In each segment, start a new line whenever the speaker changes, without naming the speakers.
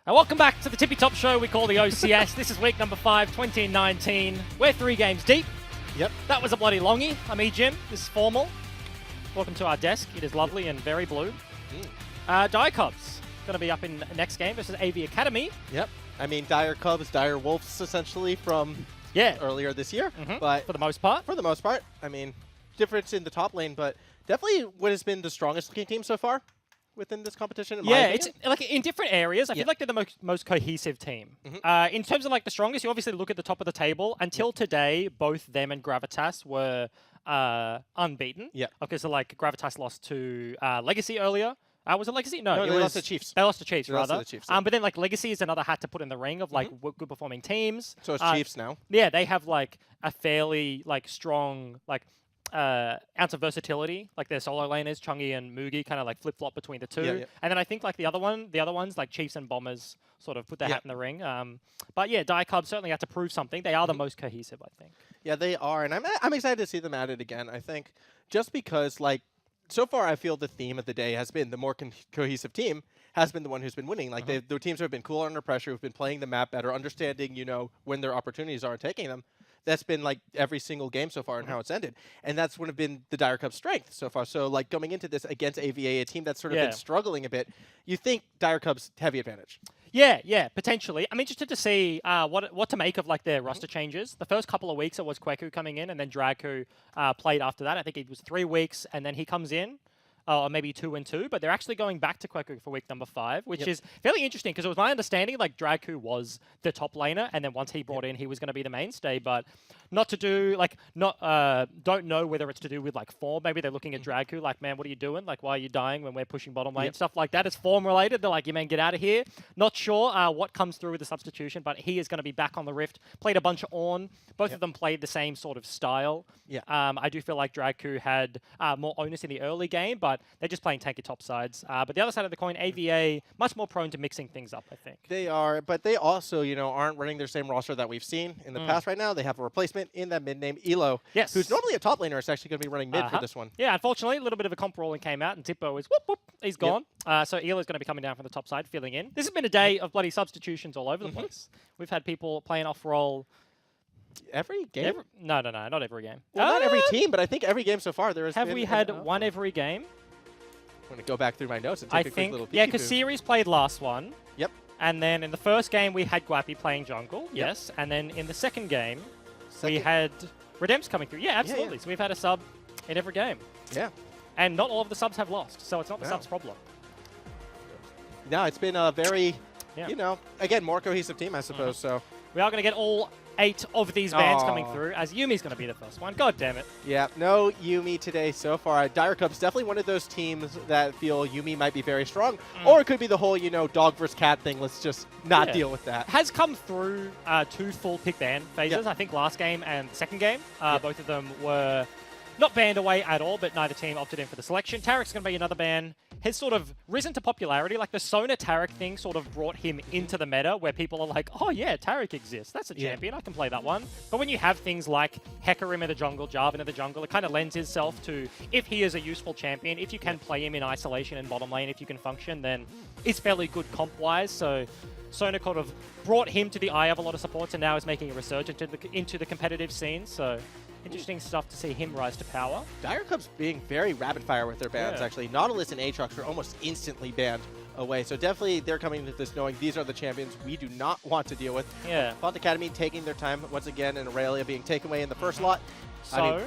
Welcome back to the Tippy Top Show we call the OCS. This is week number 5, 2019. We're 3 games deep.
Yep.
That was a bloody longie. I'm E-Jim. This is formal. Welcome to our desk. It is lovely and very blue. Dire Cubs going to be up in next game versus AVA Academy.
Yep. I mean, Dire Cubs, Dire Wolves, essentially, from earlier this year. But
for the most part.
For the most part. I mean, difference in the top lane, but definitely what has been the strongest looking team so far within this competition. In my opinion.
It's like in different areas. I feel like they're the most cohesive team. In terms of like the strongest, you obviously look at the top of the table. Until today, both them and Gravitas were unbeaten.
Yeah.
Okay, so like Gravitas lost to Legacy earlier. Was it Legacy? No,
they lost to Chiefs.
They lost to Chiefs, rather.
Lost to the Chiefs, yeah.
But then like Legacy is another hat to put in the ring of like good performing teams.
So it's Chiefs now.
Yeah, they have like a fairly like strong like ounce of versatility. Like their solo laners, Chungi and Mugi, kind of like flip flop between the two.
Yeah.
And then I think like the other ones like Chiefs and Bombers sort of put their hat in the ring. But yeah, Dire Cubs certainly had to prove something. They are the most cohesive, I think.
Yeah, they are, and I'm excited to see them at it again. I think just because like. So far, I feel the theme of the day has been the more cohesive team has been the one who's been winning. Like the teams who have been cooler under pressure, who've been playing the map better, understanding, when their opportunities are and taking them. That's been like every single game so far and how it's ended. And that's one of been the Dire Cubs' strength so far. So like going into this against AVA, a team that's sort of been struggling a bit, you think Dire Cubs heavy advantage.
Yeah, potentially. I'm interested to see what to make of like their roster changes. The first couple of weeks it was Kweku coming in, and then Drag who played after that. I think it was 3 weeks, and then he comes in. Or maybe 2 and 2, but they're actually going back to Kweku for week number 5, which is fairly interesting because it was my understanding like Dragku was the top laner, and then once he brought in, he was going to be the mainstay. But not to do like don't know whether it's to do with like form. Maybe they're looking at Dragku like, man, what are you doing? Like, why are you dying when we're pushing bottom lane? Stuff like that. It's form related. They're like, you man, get out of here. Not sure what comes through with the substitution, but he is going to be back on the Rift. Played a bunch of Ornn. Both of them played the same sort of style. I do feel like Dragku had more onus in the early game, but they're just playing tanky top sides. But the other side of the coin, AVA, much more prone to mixing things up, I think.
They are, but they also, aren't running their same roster that we've seen in the past right now. They have a replacement in that mid name, Elo, who's normally a top laner, is actually going to be running mid for this one.
Yeah, unfortunately, a little bit of a comp rolling came out, and Tippo is, whoop, whoop, he's gone. So Elo's going to be coming down from the top side, filling in. This has been a day of bloody substitutions all over the place. We've had people playing off-roll.
Every game?
No, not every game.
Well, not every team, but I think every game so far there has been.
Have we had one every game?
I'm going to go back through my notes and take a quick little peek.
Yeah, because Series played last one.
Yep.
And then in the first game, we had Guapi playing jungle. Yes. And then in the second game, we had Redemps coming through. Yeah, absolutely. So we've had a sub in every game.
Yeah.
And not all of the subs have lost, so it's not the subs' problem.
No, it's been a very, again, more cohesive team, I suppose. So
we are going to get all 8 of these bans coming through, as Yumi's going to be the first one. God damn it.
Yeah, no Yumi today so far. Dire Cubs definitely one of those teams that feel Yumi might be very strong. Or it could be the whole, dog versus cat thing. Let's just not deal with that.
Has come through 2 full pick ban phases. I think last game and second game. Both of them were not banned away at all, but neither team opted in for the selection. Tarek's going to be another ban. Has sort of risen to popularity. Like the Sona Tarek thing sort of brought him into the meta where people are like, oh yeah, Tarek exists. That's a champion. I can play that one. But when you have things like Hecarim in the jungle, Jarvan in the jungle, it kind of lends itself to, if he is a useful champion, if you can play him in isolation and bottom lane, if you can function, then it's fairly good comp-wise. So Sona kind of brought him to the eye of a lot of supports and now is making a resurgence into the competitive scene. So interesting stuff to see him rise to power. Dire
Cubs being very rapid-fire with their bans, actually. Nautilus and Aatrox were almost instantly banned away. So definitely they're coming into this knowing these are the champions we do not want to deal with.
Yeah.
Font Academy taking their time once again, and Aurelia being taken away in the first lot.
So,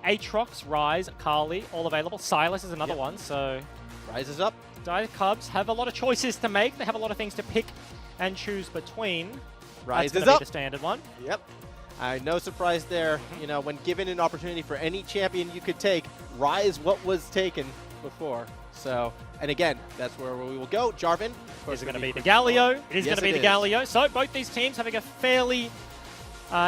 Aatrox, Ryze, Carly, all available. Silas is another one, so
Ryze is up.
Dire Cubs have a lot of choices to make. They have a lot of things to pick and choose between.
Ryze is
up. Be the standard one.
Yep. No surprise there. When given an opportunity for any champion you could take, Ryze what was taken before. So, and again, that's where we will go. Jarvan.
Is it going to be the Galio? It is going to be the Galio. So both these teams having a fairly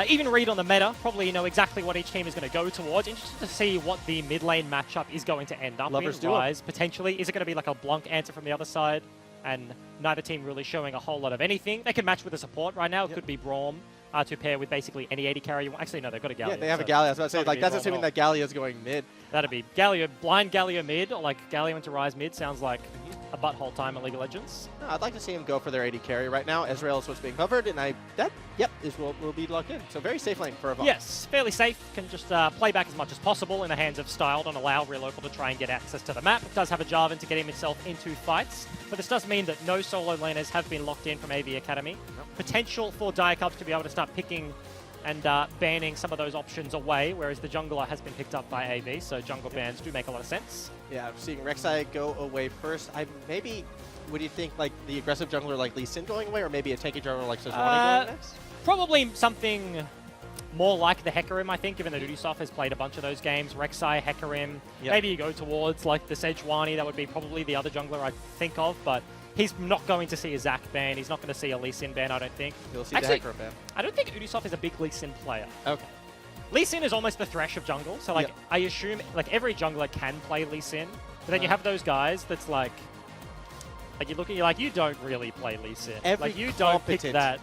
even read on the meta. Probably know exactly what each team is going to go towards. Interested to see what the mid lane matchup is going to end up in. Ryze, potentially. Is it going to be like a Blanc answer from the other side? And neither team really showing a whole lot of anything. They can match with a support right now. It could be Braum. To pair with basically any 80 carry you want. Actually, no, they've got a Galio.
Yeah, they have a Galio. I was about to say, like, that's assuming that Galio's going mid.
That'd be Galio, blind Galio mid, or like Galio into Ryze mid sounds like a butthole time in League of Legends.
No, I'd like to see him go for their AD carry right now. Ezreal is what's being covered, and will be locked in. So very safe lane for Avant.
Yes, fairly safe. Can just play back as much as possible in the hands of Style. Don't allow Real Local to try and get access to the map. It does have a Jarvan to get himself into fights, but this does mean that no solo laners have been locked in from AV Academy. Potential for Dire Cubs to be able to start picking and banning some of those options away, whereas the jungler has been picked up by AV, so jungle bans do make a lot of sense.
Yeah, seeing Rek'Sai go away first, what do you think, like the aggressive jungler like Lee Sin going away, or maybe a tanky jungler like Sejuani going next?
Probably something more like the Hecarim, I think, given that Ubisoft has played a bunch of those games. Rek'Sai, Hecarim, maybe you go towards like the Sejuani, that would be probably the other jungler I think of, but he's not going to see a Zac ban. He's not going to see a Lee Sin ban, I don't think.
You'll see actually, the Hecarim ban.
I don't think Ubisoft is a big Lee Sin player.
Okay.
Lee Sin is almost the Thresh of jungle, so like I assume like every jungler can play Lee Sin, but then you have those guys that's like you look at you like you don't really play Lee Sin.
Every
like you don't pick that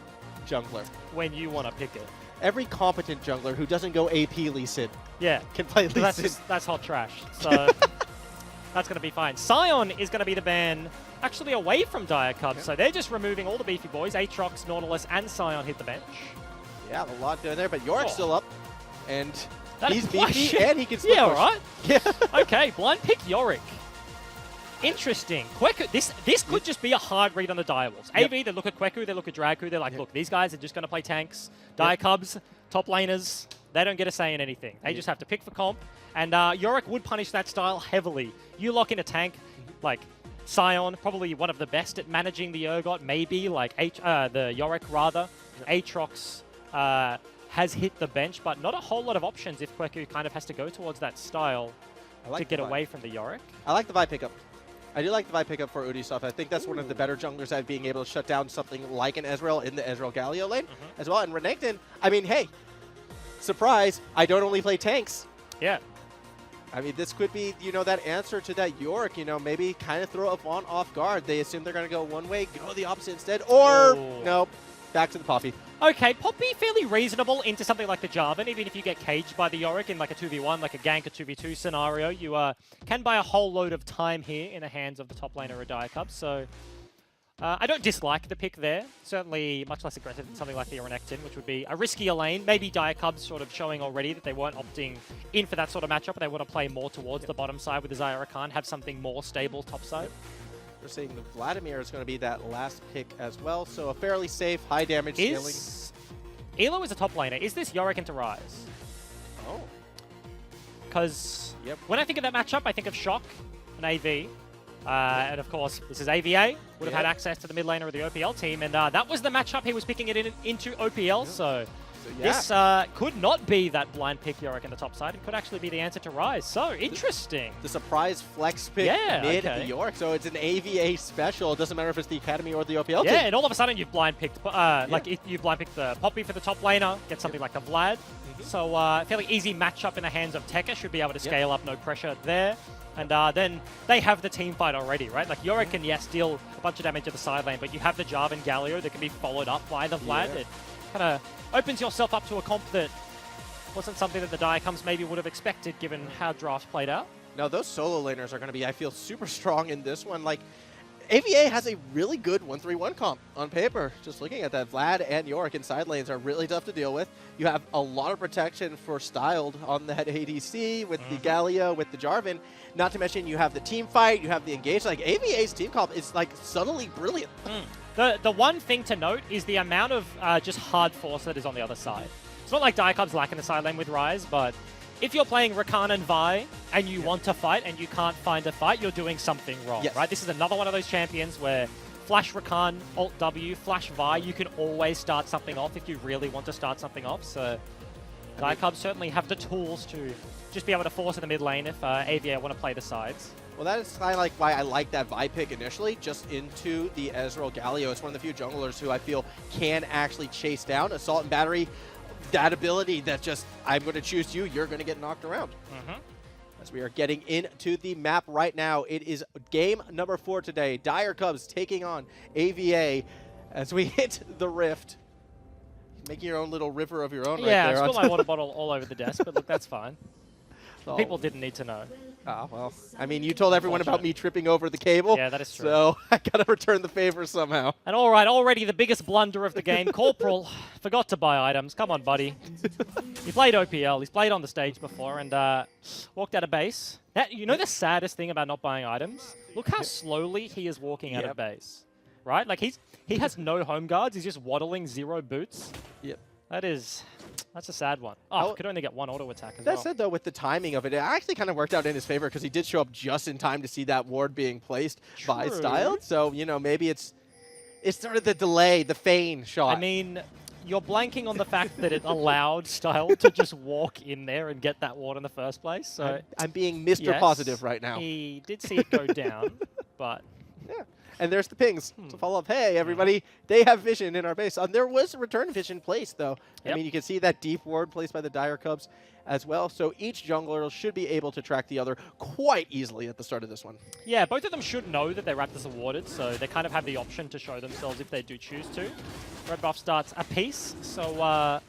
jungler
when you want to pick it.
Every competent jungler who doesn't go AP Lee Sin can play Lee Sin.
That's hot trash. So that's going to be fine. Sion is going to be the ban actually away from Dire Cubs, so they're just removing all the beefy boys. Aatrox, Nautilus, and Sion hit the bench.
Yeah, a lot doing there, but Yorick's still up, and he's
beefy
beefy, and he can still
push.
Push.
Right?
Yeah.
Okay, blind pick Yorick. Interesting. Kweku, this could just be a hard read on the Direwolves. AV, they look at Kweku, they look at Dragku, they're like, look, these guys are just going to play tanks. Dire Cubs, top laners, they don't get a say in anything. They just have to pick for comp. And Yorick would punish that style heavily. You lock in a tank, like Sion, probably one of the best at managing the Urgot, maybe, like the Yorick rather. Aatrox has hit the bench, but not a whole lot of options if Kweku kind of has to go towards that style to get away from the Yorick.
I like the Vi pickup. I do like the Vi pickup for Ubisoft. I think that's one of the better junglers at being able to shut down something like an Ezreal in the Ezreal Galio lane as well. And Renekton, I mean, hey, surprise, I don't only play tanks.
Yeah.
I mean, this could be, that answer to that Yorick, maybe kind of throw Avant off guard. They assume they're going to go one way, go the opposite instead, or nope, back to the Poppy.
Okay, Poppy fairly reasonable into something like the Jarvan. Even if you get caged by the Yorick in like a 2v1, like a gank or 2v2 scenario, you can buy a whole load of time here in the hands of the top laner of Dire Cubs. So I don't dislike the pick there. Certainly much less aggressive than something like the Renekton, which would be a riskier lane. Maybe Dire Cubs sort of showing already that they weren't opting in for that sort of matchup. They want to play more towards the bottom side with the Zyra Khan, have something more stable top side.
We're saying the Vladimir is going to be that last pick as well, so a fairly safe, high damage scaling.
Elo is a top laner. Is this Yorick into Rise?
Oh.
Because when I think of that matchup, I think of Shock and AV. And of course, this is AVA. Would have had access to the mid laner of the OPL team, and that was the matchup he was picking it into OPL, so this could not be that blind pick Yorick in the top side. It could actually be the answer to Rise. So, interesting.
The surprise flex pick mid Yorick. So it's an AVA special. It doesn't matter if it's the Academy or the OPL team.
Yeah, and all of a sudden you've blind picked, you've blind picked the Poppy for the top laner, get something like the Vlad. So, fairly easy matchup in the hands of Tekka. Should be able to scale up, no pressure there. And then they have the team fight already, right? Like, Yorick can, deal a bunch of damage at the side lane, but you have the Jarvan Galio that can be followed up by the Vlad. It kind of opens yourself up to a comp that wasn't something that the Diacoms maybe would have expected given how draft played out.
No, those solo laners are going to be, I feel, super strong in this one. Like, AVA has a really good 1-3-1 comp on paper. Just looking at that, Vlad and Yorick in side lanes are really tough to deal with. You have a lot of protection for Styled on that ADC with the Galio, with the Jarvan. Not to mention you have the team fight, you have the engage. Like, AVA's team comp is like subtly brilliant.
The one thing to note is the amount of just hard force that is on the other side. It's not like Diacub's lacking the side lane with Rise, but if you're playing Rakan and Vi and you want to fight and you can't find a fight, you're doing something wrong, right? This is another one of those champions where flash Rakan, Alt W, flash Vi, you can always start something off if you really want to start something off. So Diacub certainly have the tools to just be able to force in the mid lane if AVA want to play the sides.
Well, that is kind of like why I like that Vi pick initially, just into the Ezreal Galio. It's one of the few junglers who I feel can actually chase down Assault and Battery. That ability that just, I'm going to choose you, you're going to get knocked around. As we are getting into the map right now, it is game number 4 today. Dire Cubs taking on AVA as we hit the rift. Making your own little river of your own right there.
Yeah, I spilled my water bottle all over the desk, but look, that's fine.
So,
People didn't need to know.
well, I mean, you told everyone about me tripping over the cable.
Yeah, that is true.
So I gotta return the favor somehow.
And all right, already the biggest blunder of the game. Corporal forgot to buy items. Come on, buddy. He played OPL. He's played on the stage before and walked out of base. Now, you know the saddest thing about not buying items? Look how slowly he is walking out of base. Right? Like, he has no home guards. He's just waddling 0 boots.
Yep.
That's a sad one. Oh, could only get 1 auto attack as well.
That said, though, with the timing of it, it actually kind of worked out in his favor because he did show up just in time to see that ward being placed by Styled. So, you know, maybe it's sort of the delay, the feign shot.
I mean, you're blanking on the fact that it allowed Styled to just walk in there and get that ward in the first place. So
I'm being Mr. Positive right now.
He did see it go down, but...
Yeah. And there's the pings to follow up. Hey, everybody, they have vision in our base. There was return vision placed, though. I mean, you can see that deep ward placed by the Dire Cubs as well. So each jungler should be able to track the other quite easily at the start of this one.
Yeah, both of them should know that their Raptors are warded, so they kind of have the option to show themselves if they do choose to. Red buff starts a piece, so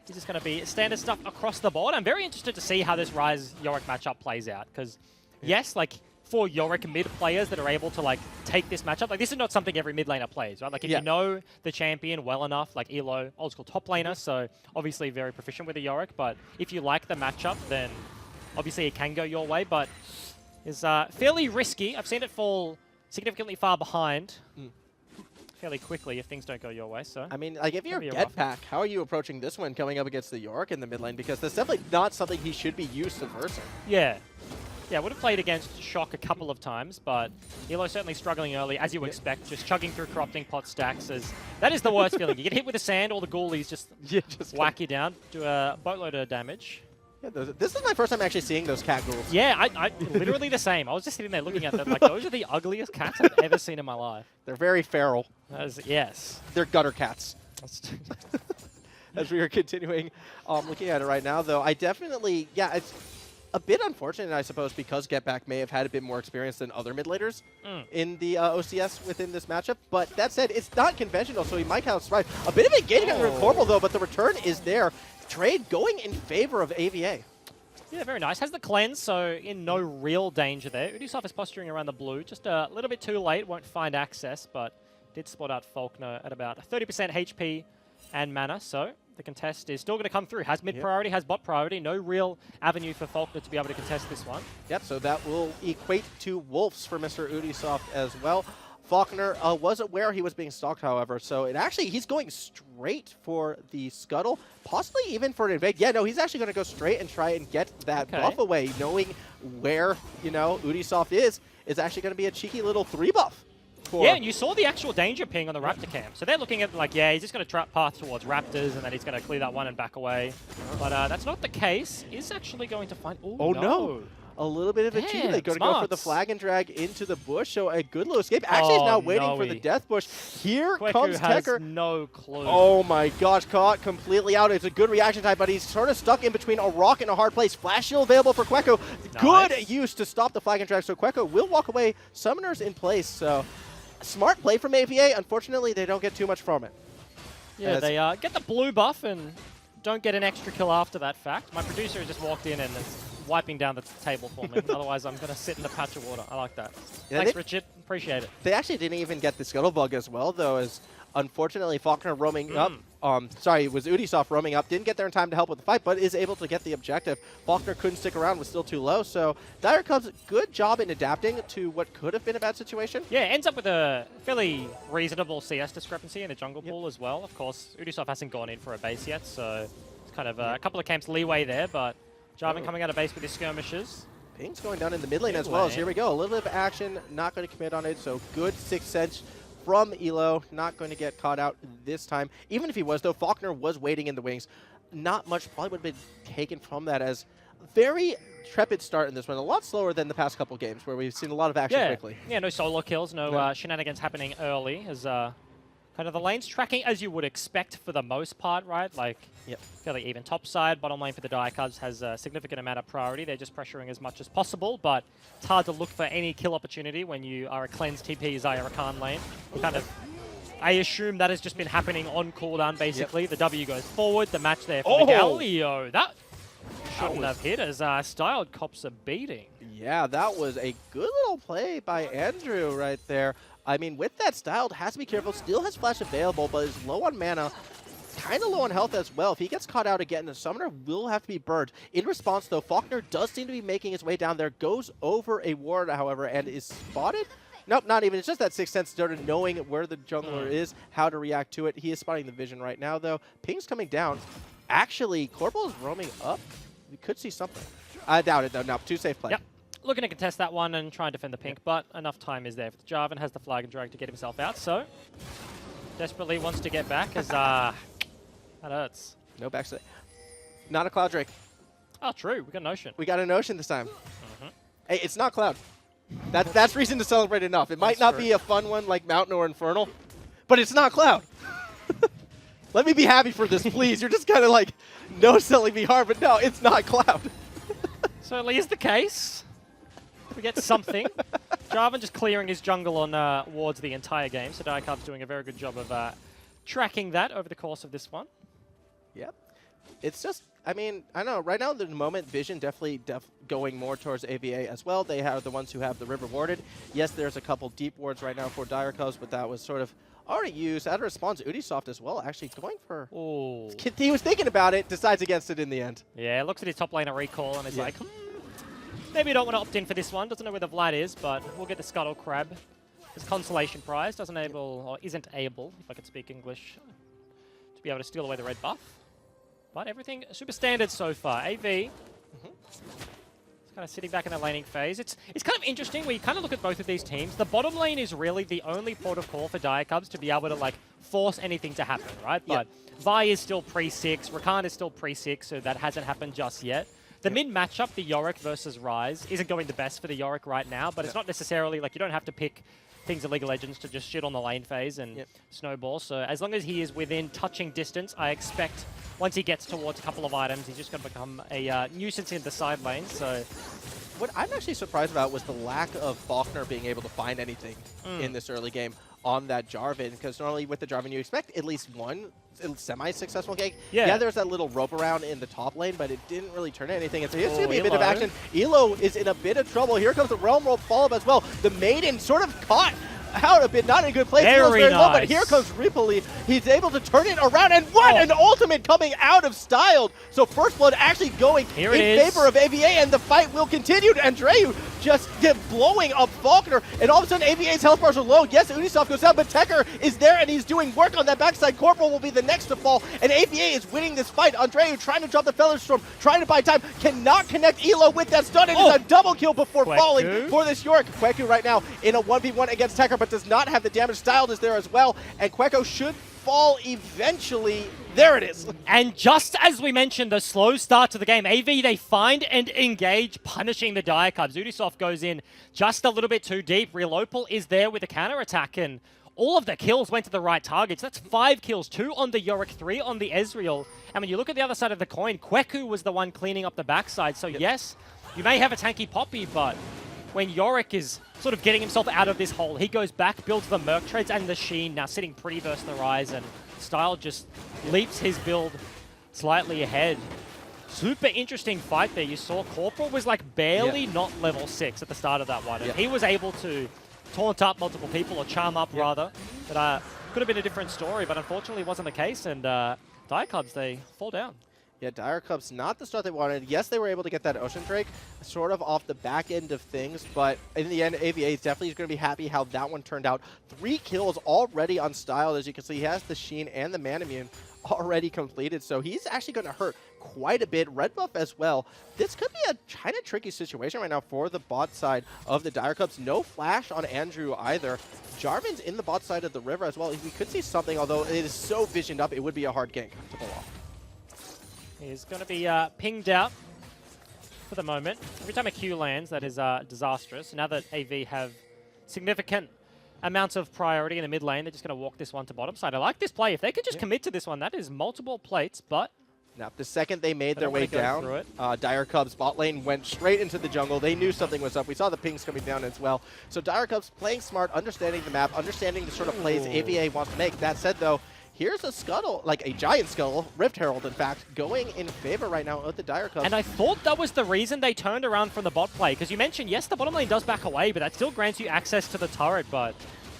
this is going to be standard stuff across the board. I'm very interested to see how this Ryze Yorick matchup plays out, because yes, like, for Yorick mid players that are able to like take this matchup, like this is not something every mid laner plays, right? Like if you know the champion well enough, like Elo, old school top laner, so obviously very proficient with the Yorick, but if you like the matchup, then obviously it can go your way, but is fairly risky. I've seen it fall significantly far behind fairly quickly if things don't go your way. So
I mean, like if you're Getpack, how are you approaching this one coming up against the Yorick in the mid lane? Because that's definitely not something he should be used to versing.
Yeah. Yeah, would have played against Shock a couple of times, but Elo certainly struggling early, as you would expect, just chugging through corrupting pot stacks. That is the worst feeling. You get hit with the sand, all the ghoulies just whack you down, do a boatload of damage.
Yeah, this is my first time actually seeing those cat ghouls.
Yeah, I literally the same. I was just sitting there looking at them like, those are the ugliest cats I've ever seen in my life.
They're very feral.
Yes.
They're gutter cats. As we are continuing looking at it right now, though, I definitely, it's a bit unfortunate, I suppose, because Getback may have had a bit more experience than other mid laners in the OCS within this matchup. But that said, it's not conventional, so he might have survived. A bit of a engagement on Corporal, though, but the return is there. Trade going in favor of AVA.
Yeah, very nice. Has the cleanse, so in no real danger there. Ubisoft is posturing around the blue. Just a little bit too late. Won't find access, but did spot out Faulkner at about 30% HP and mana, so the contest is still going to come through. Has mid priority, has bot priority. No real avenue for Faulkner to be able to contest this one.
Yep, so that will equate to Wolves for Mr. Ubisoft as well. Faulkner was aware he was being stalked, however, so he's going straight for the scuttle, possibly even for an invade. Yeah, no, he's actually going to go straight and try and get that buff away, knowing where, Ubisoft is actually going to be a cheeky little 3 buff.
Yeah, and you saw the actual danger ping on the Raptor camp. So they're looking at like, he's just going to trap path towards Raptors, and then he's going to clear that one and back away. But that's not the case. He's actually going to find...
Oh, no. A little bit of a cheat. They're going to go for the flag and drag into the bush, so a good little escape. Actually, he's now waiting for the death bush. Here comes Tekker.
No clue.
Oh my gosh, caught completely out. It's a good reaction time, but he's sort of stuck in between a rock and a hard place. Flash shield available for Quecko. Nice. Good use to stop the flag and drag, so Quecko will walk away. Summoners in place, so smart play from AVA. Unfortunately, they don't get too much from it.
Yeah, they get the blue buff and don't get an extra kill after that fact. My producer has just walked in and is wiping down the table for me. Otherwise, I'm going to sit in a patch of water. I like that. Yeah, thanks, Richard. Appreciate it.
They actually didn't even get the Scuttlebug as well, though, as unfortunately Faulkner roaming up. It was Ubisoft roaming up. Didn't get there in time to help with the fight, but is able to get the objective. Faulkner couldn't stick around, was still too low. So Dire Cubs, good job in adapting to what could have been a bad situation.
Yeah, ends up with a fairly reasonable CS discrepancy in the jungle pool as well. Of course, Ubisoft hasn't gone in for a base yet, so it's kind of a couple of camps leeway there, but Jarvan coming out of base with his skirmishes.
Ping's going down in the mid lane as well. So here we go. A little bit of action. Not going to commit on it. So good 6th sense from Elo. Not going to get caught out this time. Even if he was, though, Faulkner was waiting in the wings. Not much probably would have been taken from that as very trepid start in this one. A lot slower than the past couple games where we've seen a lot of action quickly.
Yeah, no solo kills. No shenanigans happening early. As kind of the lanes tracking as you would expect for the most part, right? Like, fairly even top side. Bottom lane for the Dire Cubs has a significant amount of priority. They're just pressuring as much as possible, but it's hard to look for any kill opportunity when you are a cleanse TP Zaya Rakan lane. I assume that has just been happening on cooldown, basically. The W goes forward, the match there for the Galio. That shouldn't have hit as Styled cops a beating.
Yeah, that was a good little play by Andrew right there. I mean, with that, Styled has to be careful. Still has Flash available, but is low on mana. Kind of low on health as well. If he gets caught out again, the Summoner will have to be burned. In response, though, Faulkner does seem to be making his way down there. Goes over a ward, however, and is spotted. Nope, not even. It's just that Sixth Sense sort of knowing where the jungler is, how to react to it. He is spotting the vision right now, though. Ping's coming down. Actually, Corporal is roaming up. We could see something. I doubt it, though. No, too safe play.
Yep. Looking to contest that one and try and defend the pink, but enough time is there. Jarvan has the flag and drag to get himself out, so desperately wants to get back as that hurts.
No backstay. Not a Cloud Drake.
Oh, true. We got an Ocean.
We got an Ocean this time. Hey, it's not Cloud. That's reason to celebrate enough. It might not be a fun one like Mountain or Infernal, but it's not Cloud. Let me be happy for this, please. You're just kind of like no-selling me hard, but no, it's not Cloud.
Certainly is the case. We get something. Jarvan just clearing his jungle on wards the entire game, so Diacub's doing a very good job of tracking that over the course of this one.
Yep. It's just, I mean, I don't know. Right now, at the moment, Vision definitely going more towards AVA as well. They are the ones who have the river warded. Yes, there's a couple deep wards right now for Dire Cubs, but that was sort of already used. Out of response, Ubisoft as well, actually going for...
Ooh.
He was thinking about it, decides against it in the end.
Yeah, looks at his top lane at recall and is like, maybe you don't want to opt in for this one. Doesn't know where the Vlad is, but we'll get the Scuttle Crab. His consolation prize isn't able, if I could speak English, to be able to steal away the red buff. But everything super standard so far. AV is kind of sitting back in the laning phase. It's kind of interesting where you kind of look at both of these teams. The bottom lane is really the only port of call for Diacubs to be able to like force anything to happen, right? But Vi is still pre-6, Rakan is still pre-6, so that hasn't happened just yet. The mid matchup, the Yorick versus Ryze, isn't going the best for the Yorick right now, but it's not necessarily like you don't have to pick things of League of Legends to just shit on the lane phase and snowball. So as long as he is within touching distance, I expect once he gets towards a couple of items, he's just going to become a nuisance in the side lane. So
what I'm actually surprised about was the lack of Faulkner being able to find anything in this early game on that Jarvan, because normally with the Jarvan you expect at least one semi-successful gank. Yeah, there's that little rope around in the top lane, but it didn't really turn anything. And so here's going to be a bit of action. Elo is in a bit of trouble. Here comes the Realm Roll follow-up as well. The Maiden sort of caught out a bit, not in a good place.
Very
low,
nice.
but here comes Ripoli. He's able to turn it around, and what an ultimate coming out of Styled. So First Blood actually going in favor of AVA, and the fight will continue. Andreu just blowing up Faulkner, and all of a sudden AVA's health bars are low. Yes, Ubisoft goes down, but Tekker is there, and he's doing work on that backside. Corporal will be the next to fall, and AVA is winning this fight. Andreu trying to drop the Feather Storm, trying to buy time, cannot connect Elo with that stun. It is a double kill before falling for this Yorick. Kweku right now in a 1v1 against Tekker, but does not have the damage. Styled is there as well, and Kweku should fall eventually. There it is.
And just as we mentioned, the slow start to the game, AV, they find and engage, punishing the Diacubs. Ubisoft goes in just a little bit too deep. Real is there with a counter-attack, and all of the kills went to the right targets. That's 5 kills, 2 on the Yorick, 3 on the Ezreal. And when you look at the other side of the coin, Kweku was the one cleaning up the backside. So yes, you may have a tanky Poppy, but when Yorick is sort of getting himself out of this hole, he goes back, builds the Merc Treads and the Sheen, now sitting pretty versus the Ryze, and Style just leaps his build slightly ahead. Super interesting fight there. You saw Corporal was like barely not level 6 at the start of that one, and he was able to taunt up multiple people, or charm up rather. But could have been a different story, but unfortunately wasn't the case, and Diacubs, they fall down.
Yeah, Dire Cubs, not the start they wanted. Yes, they were able to get that Ocean Drake sort of off the back end of things, but in the end, AVA is definitely going to be happy how that one turned out. 3 kills already on Style. As you can see, he has the Sheen and the Manamune already completed, so he's actually going to hurt quite a bit. Red buff as well. This could be a kind of tricky situation right now for the bot side of the Dire Cubs. No flash on Andrew either. Jarvan's in the bot side of the river as well. We could see something, although it is so visioned up, it would be a hard gank to pull off.
He's going to be pinged out for the moment. Every time a Q lands, that is disastrous. Now that AV have significant amounts of priority in the mid lane, they're just going to walk this one to bottom side. I like this play. If they could just commit to this one, that is multiple plates, but...
Now, the second they made their way down, Dire Cubs bot lane went straight into the jungle. They knew something was up. We saw the pings coming down as well. So Dire Cubs playing smart, understanding the map, understanding the sort of plays AVA wants to make. That said, though, here's a scuttle, like a giant scuttle, Rift Herald, in fact, going in favor right now of the Dire Cubs.
And I thought that was the reason they turned around from the bot play, because you mentioned, yes, the bottom lane does back away, but that still grants you access to the turret, but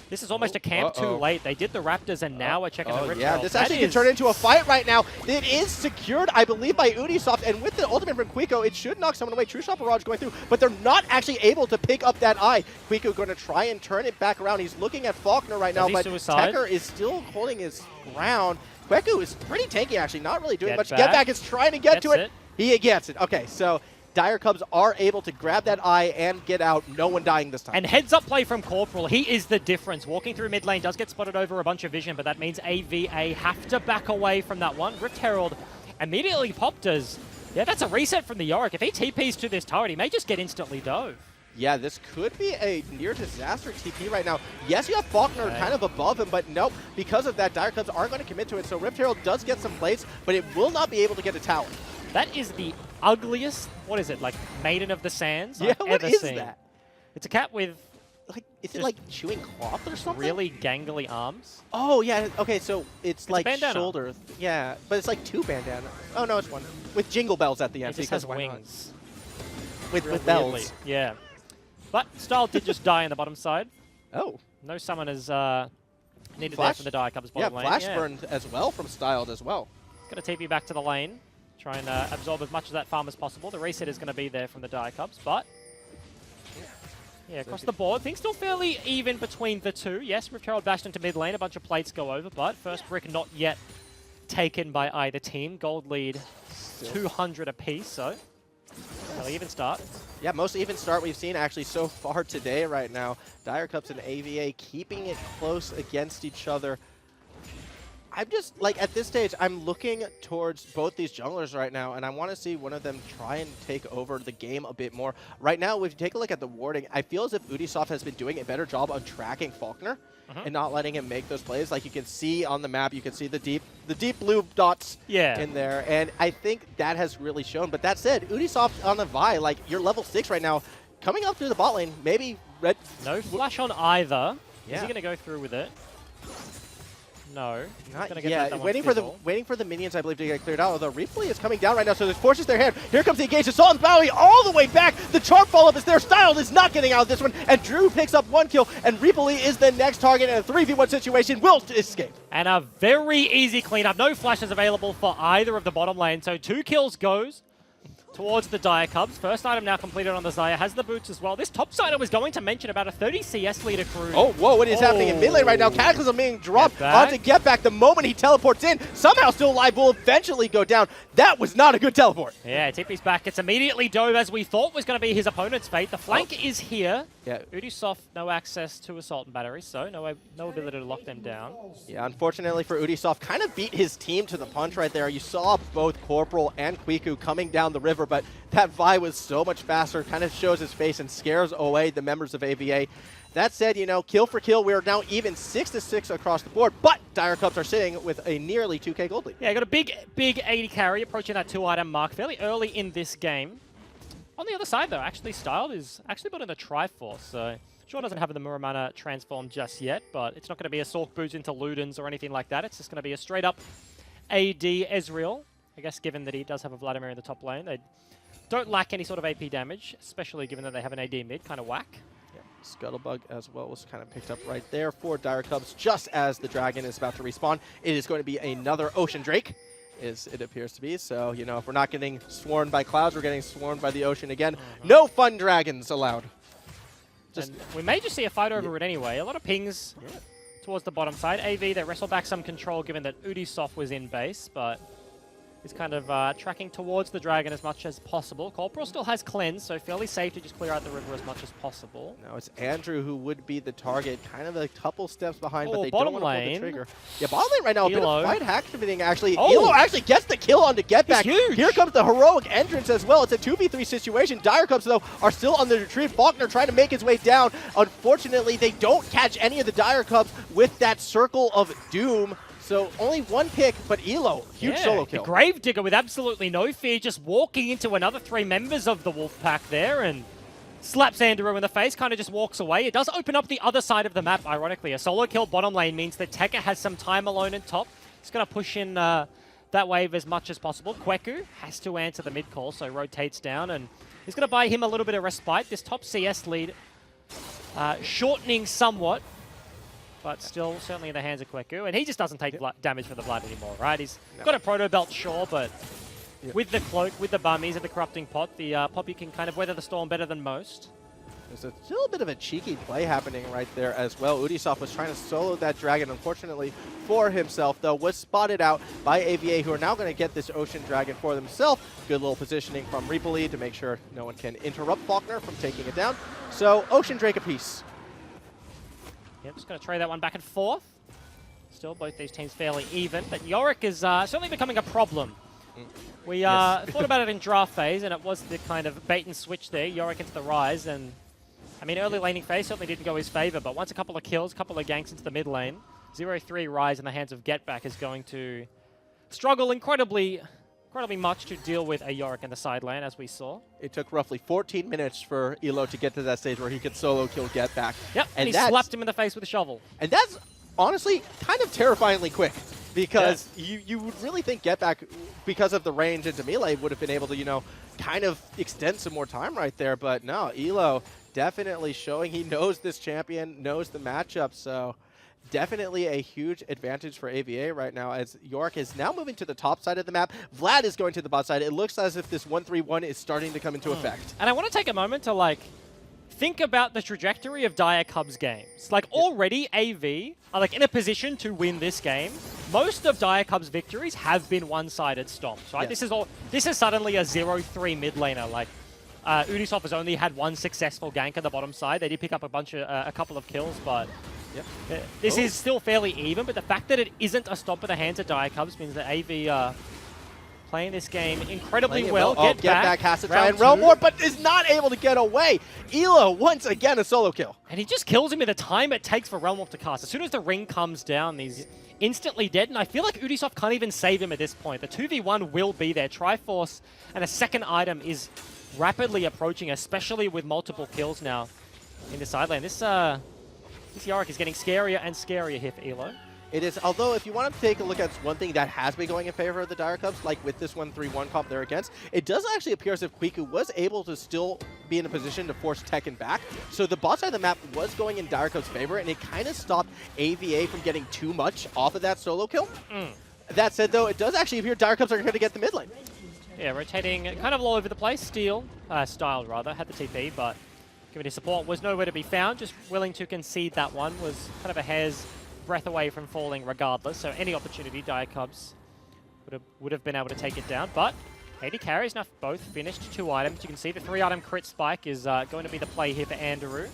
this is almost a camp too late. They did the Raptors, and now we're checking the Rift Herald.
This actually can turn into a fight right now. It is secured, I believe, by Ubisoft, and with the ultimate from Quico, it should knock someone away. True Shot Barrage going through, but they're not actually able to pick up that eye. Quico going to try and turn it back around. He's looking at Faulkner right now, but Tekker is still holding his ground. Kweku is pretty tanky, actually, not really doing much. Get back is trying to get to it. He gets it. Okay, so Dire Cubs are able to grab that eye and get out. No one dying this time.
And heads-up play from Corporal. He is the difference. Walking through mid lane does get spotted over a bunch of vision, but that means AVA have to back away from that one. Rift Herald immediately popped as, yeah, that's a reset from the Yorick. If he TPs to this turret, he may just get instantly dove.
Yeah, this could be a near disaster TP right now. Yes, you have Faulkner kind of above him, but nope. Because of that, Dire Cubs aren't going to commit to it. So Rift Herald does get some plates, but it will not be able to get a tower.
That is the ugliest, what is it, like Maiden of the Sands
I've
ever
what is
seen.
that?
It's a cat with,
like, is it like chewing cloth or something?
Really gangly arms.
Oh, yeah. Okay, so it's like
a
shoulder. Yeah, but it's like two bandanas. Oh, no, it's one. With jingle bells at the end.
It just has wings.
With bells.
Weirdly. Yeah. But Style did just die on the bottom side.
Oh.
No summon is needed there for the Dire Cubs bottom lane.
Flash burned as well from Styled as well.
Going to TP back to the lane. Try and absorb as much of that farm as possible. The reset is going to be there from the Dire Cubs, but yeah, across the board, things still fairly even between the two. Yes, Rift Herald bashed into mid lane, a bunch of plates go over, but first brick not yet taken by either team. Gold lead 200 apiece, so fairly even start.
Yeah, most even start we've seen actually so far today right now. Dire Cubs and AVA keeping it close against each other. I'm just, like, at this stage, I'm looking towards both these junglers right now, and I want to see one of them try and take over the game a bit more. Right now, if you take a look at the warding, I feel as if Ubisoft has been doing a better job of tracking Faulkner and not letting him make those plays. Like, you can see on the map, you can see the deep blue dots in there, and I think that has really shown. But that said, Ubisoft on the Vi, like, you're level 6 right now, coming up through the bot lane, maybe red...
No flash on either. Is he going to go through with it? No.
Not yet. Waiting for the minions, I believe, to get cleared out. Although replay is coming down right now, so there's forces their hand. Here comes the engage. Assault and Bowie all the way back. The charm follow-up is there. Styled is not getting out of this one, and Drew picks up one kill, and Reapley is the next target in a 3v1 situation. Will escape.
And a very easy cleanup. No flashes available for either of the bottom lane, so 2 kills goes towards the Dire Cubs. First item now completed on the Xayah. Has the boots as well. This top side I was going to mention about a 30 CS leader crew.
Oh, whoa, what is happening in mid lane right now? Cataclysm being dropped onto Get Back the moment he teleports in. Somehow still alive, will eventually go down. That was not a good teleport.
Yeah, TP's back. It's immediately dove as we thought was going to be his opponent's fate. The flank is here.
Yeah.
Ubisoft, no access to Assault and Battery, so no ability to lock them down.
Yeah, unfortunately for Ubisoft, kind of beat his team to the punch right there. You saw both Corporal and Quiku coming down the river, but that Vi was so much faster, kind of shows his face and scares away the members of AVA. That said, you know, kill for kill, we're now even 6-6 across the board, but Dire Cubs are sitting with a nearly 2k gold lead.
Yeah, got a big 80 carry approaching that 2-item mark fairly early in this game. On the other side, though, actually Styled is actually building a Triforce, so sure doesn't have the Muramana transform just yet, but it's not going to be a Sork boost into Ludens or anything like that. It's just going to be a straight-up AD Ezreal. I guess given that he does have a Vladimir in the top lane, they don't lack any sort of AP damage, especially given that they have an AD mid, kind of whack.
Yeah, Scuttlebug as well was kind of picked up right there for Dire Cubs just as the dragon is about to respawn. It is going to be another Ocean Drake, as it appears to be. So, you know, if we're not getting swarmed by clouds, we're getting swarmed by the ocean again. No fun dragons allowed.
And we may just see a fight over it anyway. A lot of pings towards the bottom side. AV, they wrestle back some control given that Ubisoft was in base, but is kind of tracking towards the dragon as much as possible. Corporal still has cleanse, so fairly safe to just clear out the river as much as possible.
Now it's Andrew who would be the target, kind of a couple steps behind, but they don't want to pull the trigger. Yeah, bottom lane right now, a bit of fight activating actually. Elo actually gets the kill on the Get Back. Here comes the heroic entrance as well. It's a 2v3 situation. Dire Cubs, though, are still on the retreat. Faulkner trying to make his way down. Unfortunately, they don't catch any of the Dire Cubs with that Circle of Doom. So only one pick, but Elo, huge solo kill.
The Gravedigger with absolutely no fear, just walking into another 3 members of the Wolf Pack there and slaps Andrew in the face, kind of just walks away. It does open up the other side of the map, ironically. A solo kill bottom lane means that Tekker has some time alone in top. He's going to push in that wave as much as possible. Kweku has to answer the mid call, so rotates down, and he's going to buy him a little bit of respite. This top CS lead shortening somewhat, but still certainly in the hands of Kweku. And he just doesn't take damage from the Blood anymore, right? He's got a Proto Belt, sure, but with the Cloak, with the Bummies and the Corrupting Pot, the Poppy can kind of weather the storm better than most.
There's a little bit of a cheeky play happening right there as well. Udisoft was trying to solo that dragon, unfortunately for himself, though, was spotted out by AVA, who are now going to get this Ocean Dragon for themselves. Good little positioning from Reapoli to make sure no one can interrupt Faulkner from taking it down. So, Ocean Drake apiece.
Yep, just going to trade that one back and forth. Still, both these teams fairly even, but Yorick is certainly becoming a problem. We thought about it in draft phase, and it was the kind of bait and switch there. Yorick into the Rise, and I mean, early laning phase certainly didn't go his favor, but once a couple of kills, a couple of ganks into the mid lane, 0-3 Rise in the hands of Getback is going to struggle incredibly much to deal with a Yorick in the side lane, as we saw.
It took roughly 14 minutes for Elo to get to that stage where he could solo kill Getback.
Yep, and he slapped him in the face with a shovel.
And that's honestly kind of terrifyingly quick, because you would really think Getback, because of the range into melee, would have been able to, you know, kind of extend some more time right there. But no, Elo definitely showing he knows this champion, knows the matchup. So definitely a huge advantage for AVA right now, as York is now moving to the top side of the map. Vlad is going to the bot side. It looks as if this 1-3-1 is starting to come into effect.
And I want to take a moment to, like, think about the trajectory of Dire Cubs games. Like, already AV are, like, in a position to win this game. Most of Dire Cubs' victories have been one-sided stomps, right?
Yes.
This is suddenly a 0-3 mid laner. Like, Ubisoft has only had one successful gank on the bottom side. They did pick up a couple of kills, but this is still fairly even. But the fact that it isn't a stomp at the hands of Dire Cubs means that AV playing this game incredibly well.
Getback has to try and realm more, but is not able to get away. Elo, once again, a solo kill.
And he just kills him in the time it takes for Realm Warp to cast. As soon as the ring comes down, he's instantly dead, and I feel like Ubisoft can't even save him at this point. The 2v1 will be there. Triforce and a second item is rapidly approaching, especially with multiple kills now in the side lane. This Yorick is getting scarier and scarier here for Elo.
It is, although if you want to take a look at one thing that has been going in favor of the Dire Cubs, like with this 1-3-1 comp they're against, it does actually appear as if Kweku was able to still be in a position to force Tekken back. So the bot side of the map was going in Dire Cubs' favor, and it kind of stopped AVA from getting too much off of that solo kill. That said, though, it does actually appear Dire Cubs are going to get the mid lane.
Yeah, rotating kind of all over the place. Styled rather, had the TP, but giving his support was nowhere to be found. Just willing to concede that one. Was kind of a hair's breath away from falling regardless. So any opportunity, Dire Cubs would have been able to take it down. But AD carries now both finished 2 items. You can see the 3-item crit spike is going to be the play here for Andrew.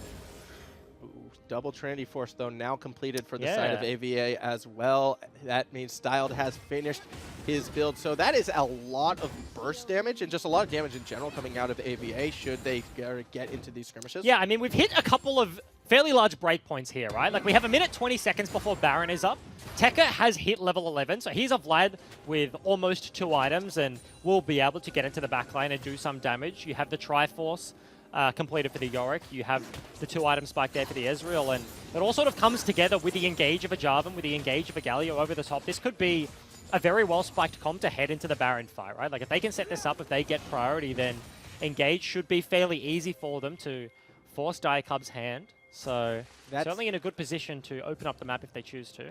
Double Trinity Force, though, now completed for the side of AVA as well. That means Styled has finished his build. So that is a lot of burst damage and just a lot of damage in general coming out of AVA should they get into these skirmishes.
Yeah, I mean, we've hit a couple of fairly large breakpoints here, right? Like, we have a minute 20 seconds before Baron is up. Tekka has hit level 11, so he's a Vlad with almost 2 items and will be able to get into the backline and do some damage. You have the Triforce completed for the Yorick. You have the 2-item spike there for the Ezreal, and it all sort of comes together with the engage of a Jarvan, with the engage of a Galio over the top. This could be a very well-spiked comp to head into the Baron fight, right? Like, if they can set this up, if they get priority, then engage should be fairly easy for them to force Dire Cubs' hand. So certainly in a good position to open up the map if they choose to.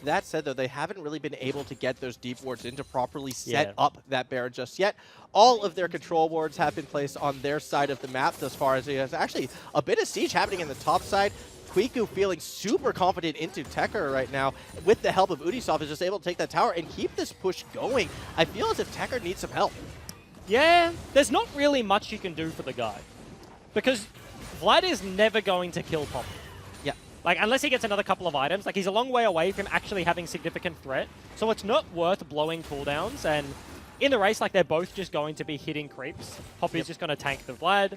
That said, though, they haven't really been able to get those deep wards in to properly set up that Baron just yet. All of their control wards have been placed on their side of the map as far as there's actually a bit of siege happening in the top side. Kweku feeling super confident into Tekka right now. With the help of Ubisoft, is just able to take that tower and keep this push going. I feel as if Tekka needs some help.
Yeah, there's not really much you can do for the guy. Because Vlad is never going to kill Poppy.
Yeah.
Like, unless he gets another couple of items. Like, he's a long way away from actually having significant threat. So it's not worth blowing cooldowns. And in the race, like, they're both just going to be hitting creeps. Poppy's just going to tank the Vlad.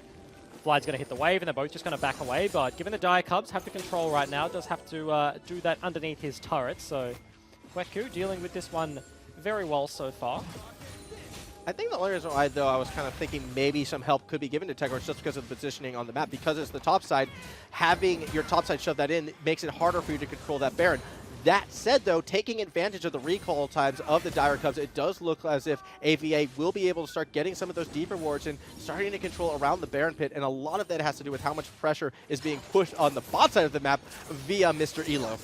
Vlad's going to hit the wave, and they're both just going to back away. But given the Dire Cubs have the control right now, does have to do that underneath his turret. So Kweku dealing with this one very well so far.
I think the only reason why, though, I was kind of thinking maybe some help could be given to Tekka just because of the positioning on the map. Because it's the top side, having your top side shove that in makes it harder for you to control that Baron. That said, though, taking advantage of the recall times of the Dire Cubs, it does look as if AVA will be able to start getting some of those deeper wards and starting to control around the Baron Pit, and a lot of that has to do with how much pressure is being pushed on the bot side of the map via Mr. Elo.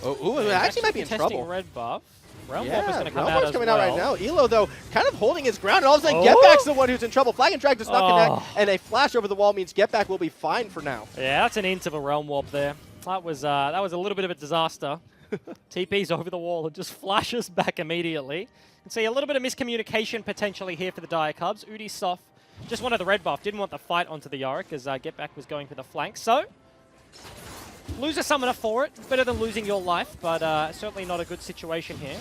Oh, it actually might be in trouble.
Red buff. Realm
Yeah,
Warp is going to come
Realm
out
Warp's
as
coming
well.
out right now. Elo, though, kind of holding his ground, and all of a sudden, Get Back's the one who's in trouble. Flag and Drag does not connect, and a flash over the wall means Get Back will be fine for now.
Yeah, that's an int of a Realm Warp there. That was a little bit of a disaster. TP's over the wall and just flashes back immediately. You can see a little bit of miscommunication potentially here for the Dire Cubs. Udisoft just wanted the red buff, didn't want the fight onto the Yorick as Get Back was going for the flank. So, lose a summoner for it. Better than losing your life, but certainly not a good situation here.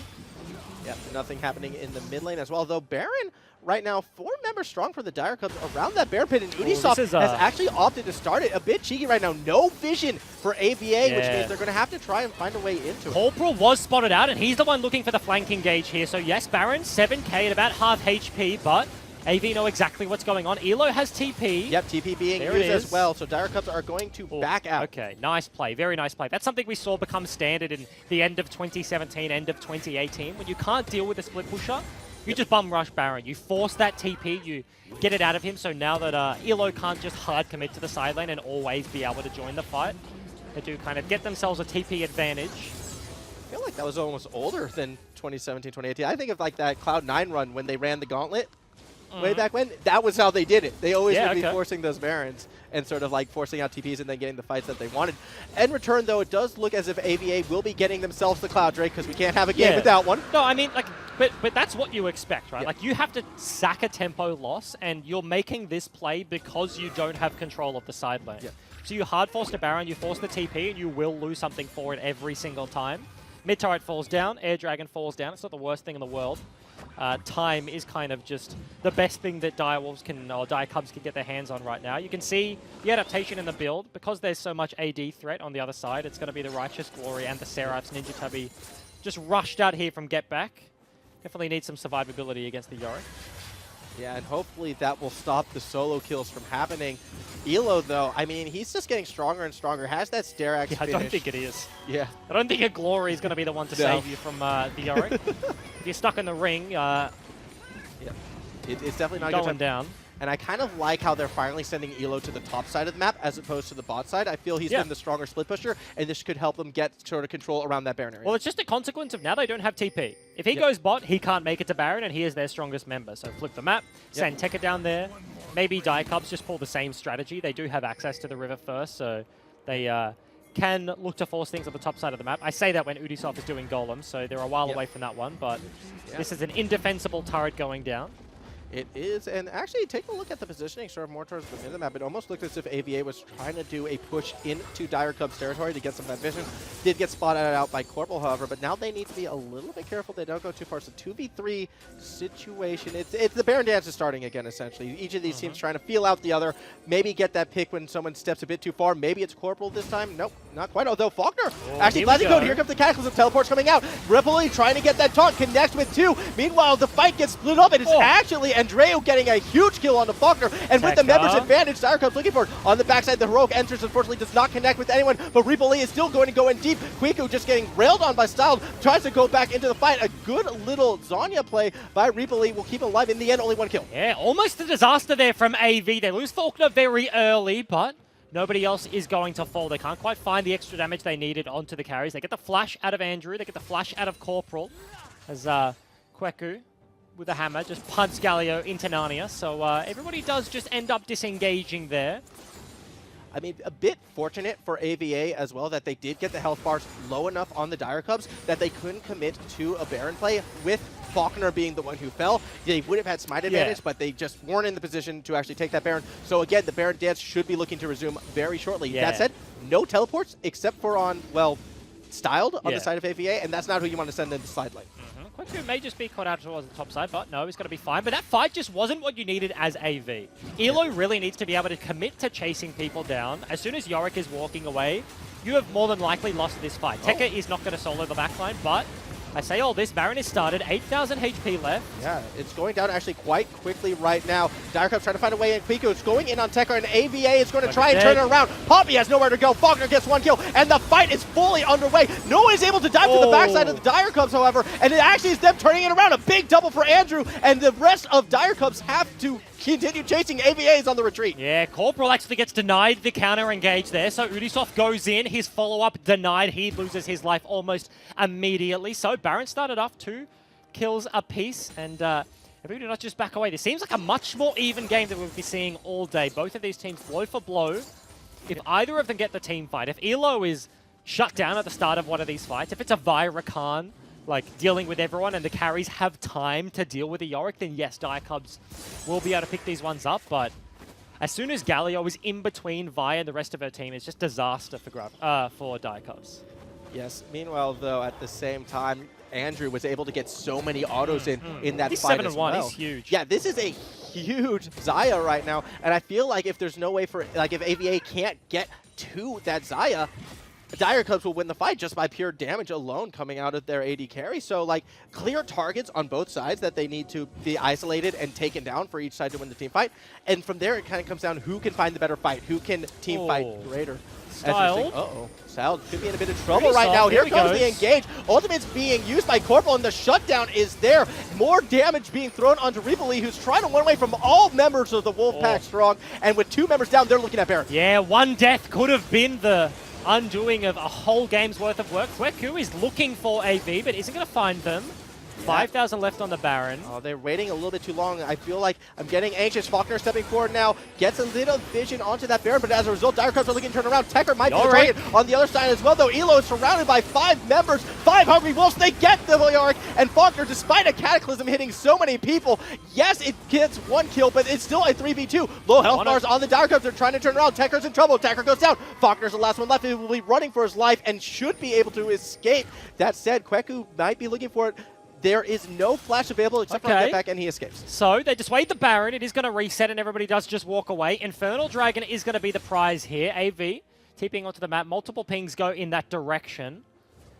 Yep, nothing happening in the mid lane as well, though Baron right now 4 members strong for the Dire Cubs around that Baron Pit, and Udisoft has actually opted to start it a bit cheeky right now. No vision for AVA, which means they're going to have to try and find a way into it.
Corporal was spotted out, and he's the one looking for the flank engage here. So yes, Baron, 7k at about half HP, but AV know exactly what's going on. Elo has TP.
Yep, TP being used as well, so Dire Cubs are going to back out.
Okay, nice play, very nice play. That's something we saw become standard in the end of 2017, end of 2018. When you can't deal with a split pusher, you just bum rush Baron. You force that TP, you get it out of him, so now that Elo can't just hard commit to the side lane and always be able to join the fight, they do kind of get themselves a TP advantage.
I feel like that was almost older than 2017, 2018. I think of like that Cloud9 run when they ran the gauntlet. Way back when, that was how they did it. They always would be forcing those Barons and sort of like forcing out TPs and then getting the fights that they wanted. In return, though, it does look as if AVA will be getting themselves the Cloud Drake because we can't have a game without one.
No, I mean, like, but that's what you expect, right? Like, you have to sack a tempo loss, and you're making this play because you don't have control of the side lane. So you hard force the Baron, you force the TP, and you will lose something for it every single time. Mid turret falls down, Air Dragon falls down. It's not the worst thing in the world. Time is kind of just the best thing that Dire Wolves can, or Dire Cubs can get their hands on right now. You can see the adaptation in the build. Because there's so much AD threat on the other side, it's going to be the Righteous Glory and the Seraph's Ninja Tubby just rushed out here from Get Back. Definitely need some survivability against the Yorick.
Yeah, and hopefully that will stop the solo kills from happening. Elo, though, I mean, he's just getting stronger and stronger. Has that Sterax finish.
I don't think it is.
Yeah.
I don't think a Glory is going to be the one to save you from the Yorick. If you're stuck in the ring,
it's definitely not
going down.
And I kind of like how they're finally sending Elo to the top side of the map as opposed to the bot side. I feel he's been the stronger split pusher, and this could help them get sort of control around that Baron area.
Well, it's just a consequence of now they don't have TP. If he goes bot, he can't make it to Baron, and he is their strongest member. So flip the map, send Tekka down there. Maybe Dire Cubs just pull the same strategy. They do have access to the river first, so they can look to force things on the top side of the map. I say that when Udisoft is doing Golem, so they're a while away from that one, but this is an indefensible turret going down.
It is, and actually, take a look at the positioning sort of more towards the mid of the map. It almost looked as if AVA was trying to do a push into Dire Cubs territory to get some of that vision. Did get spotted out by Corporal, however, but now they need to be a little bit careful they don't go too far. It's a 2v3 situation. It's the Baron dance is starting again, essentially. Each of these teams trying to feel out the other, maybe get that pick when someone steps a bit too far. Maybe it's Corporal this time. Nope, not quite. Although Faulkner, actually, Blazing Code, here comes the Cataclysm teleports coming out. Rippley trying to get that taunt, connects with 2. Meanwhile, the fight gets split up, and it's actually Andreu getting a huge kill on the Faulkner, and with the members advantage, Dire Cubs looking for it. On the backside, the heroic entrance unfortunately does not connect with anyone, but Rippley is still going to go in deep. Quiku just getting railed on by Styled, tries to go back into the fight. A good little Zanya play by Rippley will keep alive. In the end, only 1 kill.
Yeah, almost a disaster there from AV. They lose Faulkner very early, but nobody else is going to fall. They can't quite find the extra damage they needed onto the carries. They get the flash out of Andrew. They get the flash out of Corporal as Kweku with a hammer just punts Galio into Narnia. So everybody does just end up disengaging there.
I mean, a bit fortunate for AVA as well that they did get the health bars low enough on the Dire Cubs that they couldn't commit to a Baron play with Faulkner being the one who fell. They would have had smite advantage, but they just weren't in the position to actually take that Baron. So again, the Baron dance should be looking to resume very shortly. That said, no teleports except for on, well, Styled on the side of AVA, and that's not who you want to send in the side lane.
Quiku may just be caught out towards the top side, but no, he's going to be fine. But that fight just wasn't what you needed as AV. Elo really needs to be able to commit to chasing people down. As soon as Yorick is walking away, you have more than likely lost this fight. Tekka is not going to solo the backline, but I say all this, Baron is started, 8,000 HP left.
Yeah, it's going down actually quite quickly right now. Dire Cubs trying to find a way in. Quico is going in on Tekra, and AVA is going to try and turn it around. Poppy has nowhere to go. Faulkner gets 1 kill, and the fight is fully underway. No one is able to dive to the backside of the Dire Cubs, however, and it actually is them turning it around. A big double for Andrew, and the rest of Dire Cubs have to continue chasing. AVAs on the retreat.
Yeah, Corporal actually gets denied the counter engage there, so Ubisoft goes in, his follow-up denied, he loses his life almost immediately. So Baron started off 2 kills apiece, and if we do not just back away, this seems like a much more even game that we'll be seeing all day. Both of these teams blow for blow. If either of them get the team fight, if Elo is shut down at the start of one of these fights, if it's a Vi Rakan, like dealing with everyone and the carries have time to deal with the Yorick, then yes, Dire Cubs will be able to pick these ones up, but as soon as Galio is in between Vi and the rest of her team, it's just disaster for Dire Cubs.
Yes, meanwhile though, at the same time, Andrew was able to get so many autos in that
He's
fight
7-1,
as well.
he's huge.
Yeah, this is a huge Xayah right now, and I feel like if there's no way for, like if AVA can't get to that Xayah, Dire Cubs will win the fight just by pure damage alone coming out of their AD carry. So, like, clear targets on both sides that they need to be isolated and taken down for each side to win the team fight. And from there, it kind of comes down who can find the better fight, who can team fight greater.
Styled.
Uh-oh. Styled could be in a bit of trouble right now. Here comes the engage. Ultimate's being used by Corporal, and the shutdown is there. More damage being thrown onto Rivoli, who's trying to run away from all members of the Wolfpack Strong. And with 2 members down, they're looking at Baron.
Yeah, 1 death could have been the undoing of a whole game's worth of work. Kweku is looking for AV, but isn't going to find them. 5,000 left on the Baron.
Oh, they're waiting a little bit too long. I feel like I'm getting anxious. Faulkner stepping forward now, gets a little vision onto that Baron, but as a result, Dire Cubs are looking to turn around. Tekra might be the target on the other side as well, though. Elo is surrounded by 5 members, 5 hungry wolves. They get the Yorick, and Faulkner, despite a Cataclysm hitting so many people, yes, it gets 1 kill, but it's still a 3v2. Low health bars on the Dire Cubs. They're trying to turn around. Tekra's in trouble. Tekra goes down. Faulkner's the last one left. He will be running for his life and should be able to escape. That said, Kweku might be looking for it. There is no flash available except for a get back, and he escapes.
So they dissuade the Baron. It is going to reset, and everybody does just walk away. Infernal Dragon is going to be the prize here. AV TPing onto the map. Multiple pings go in that direction.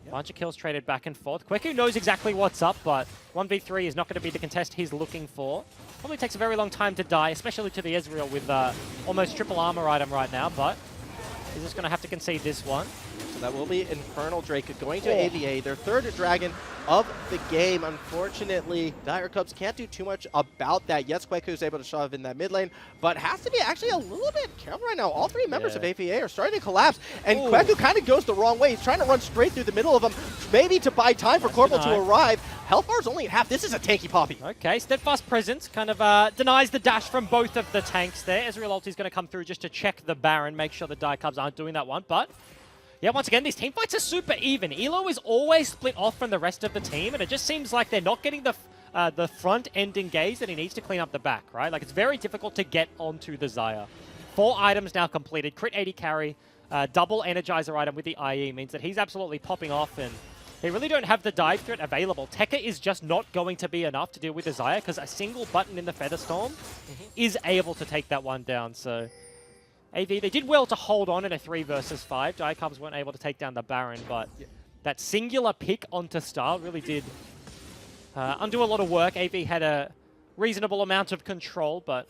Bunch of kills traded back and forth. Kweku knows exactly what's up, but 1v3 is not going to be the contest he's looking for. Probably takes a very long time to die, especially to the Ezreal with almost triple armor item right now, but he's just going to have to concede this one.
So that will be Infernal Drake going to AVA, their 3rd dragon of the game. Unfortunately, Dire Cubs can't do too much about that. Yes, Kweku is able to shove in that mid lane, but has to be actually a little bit careful right now. All 3 members of AVA are starting to collapse, and Kweku kind of goes the wrong way. He's trying to run straight through the middle of them, maybe to buy time for Corporal to arrive. Health bar's only at half. This is a tanky Poppy.
Okay, Steadfast Presence kind of denies the dash from both of the tanks there. Ezreal ulti's going to come through just to check the Baron, make sure the Dire Cubs aren't doing that one, but yeah, once again, these team fights are super even. Elo is always split off from the rest of the team, and it just seems like they're not getting the front-end engage that he needs to clean up the back, right? Like, it's very difficult to get onto the Xayah. 4 items now completed. Crit 80 carry, double Energizer item with the IE means that he's absolutely popping off, and they really don't have the dive threat available. Tekka is just not going to be enough to deal with the Xayah, because a single button in the Featherstorm is able to take that one down, so AV, they did well to hold on in a 3 versus 5. Dire Cubs weren't able to take down the Baron, but that singular pick onto Style really did undo a lot of work. AV had a reasonable amount of control, but